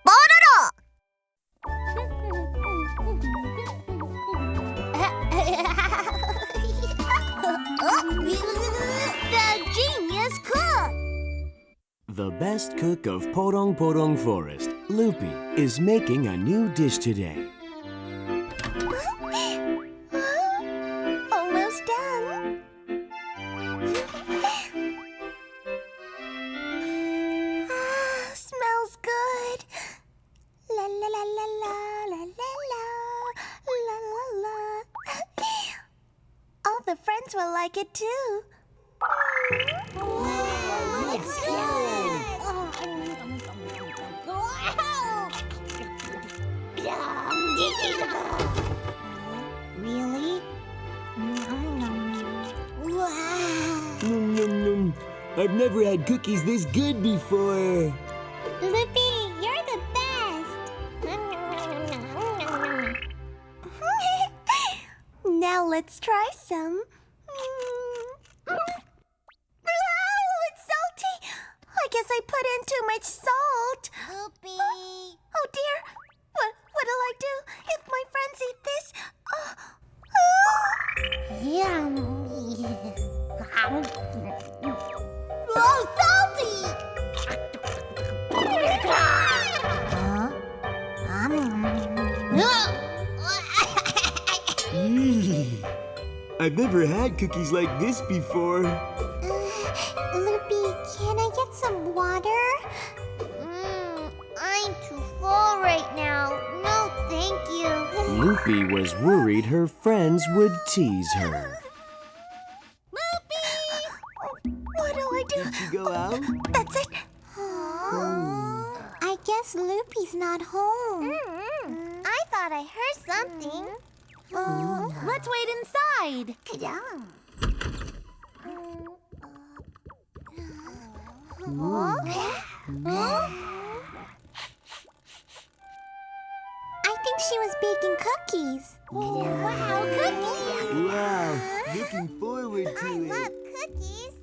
Pororo! The genius cook! The best cook of Porong Porong Forest, Loopy, is making a new dish today. Almost done. Smells good. La la la la la la la la la la. All the friends will like it too. It's good. Really? Wow. Nom, nom, nom. I've never had cookies this good before. Loopy, you're the best. Now let's try some. It's salty. I guess I put in too much salt. Loopy. Oh dear. What'll I do if my friends eat this? Yummy. Oh, salty! I've never had cookies like this before. Loopy, can I get some water? I'm too full right now. No, thank you. Loopy was worried her friends would tease her. Loopy! What'll I do? Did you go out? That's it. I guess Loopy's not home. I thought I heard something. Let's wait inside. I think she was baking cookies. Wow, cookies! Wow, looking forward to it. Cookies.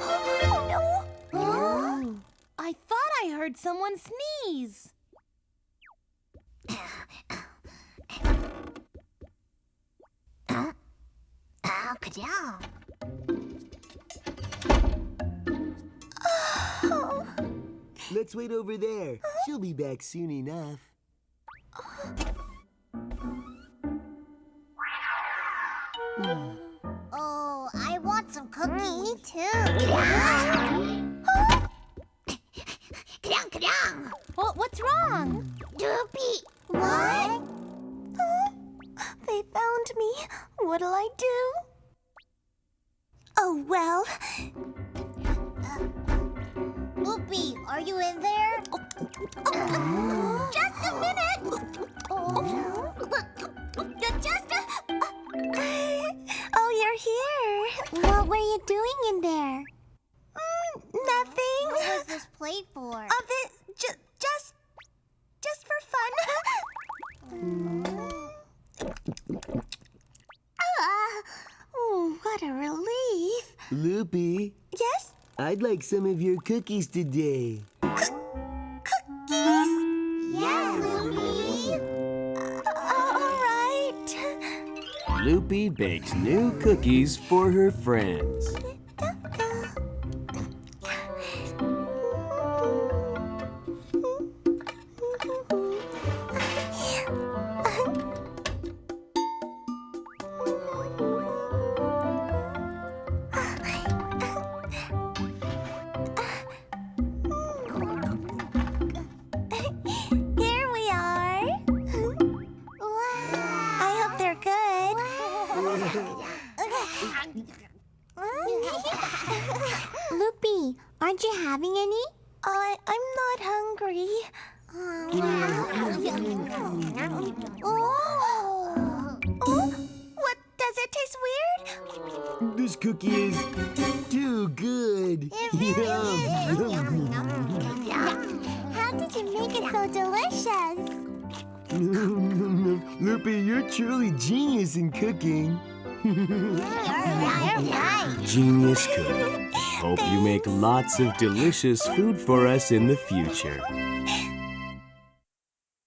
Oh, no. I thought I heard someone sneeze. Let's wait over there. She'll be back soon enough. Oh, I want some cookies. Me too. What's wrong? Loopy. What? They found me. What'll I do? Oh, well. Loopy, are you in there? Just a minute. Oh, you're here. What were you doing in there? Nothing. What was this plate for? Just for fun. What a relief. Loopy, Yes? I'd like some of your cookies today. Cookies? Yes, Loopy. All right. Loopy bakes new cookies for her friends. Here we are. Wow. I hope they're good. Loopy, aren't you having any? I'm not hungry. What? Does it taste weird? This cookie is too good. How did you make it so delicious? Loopy, you're truly genius in cooking. You're right. genius cook. Hope you make lots of delicious food for us in the future.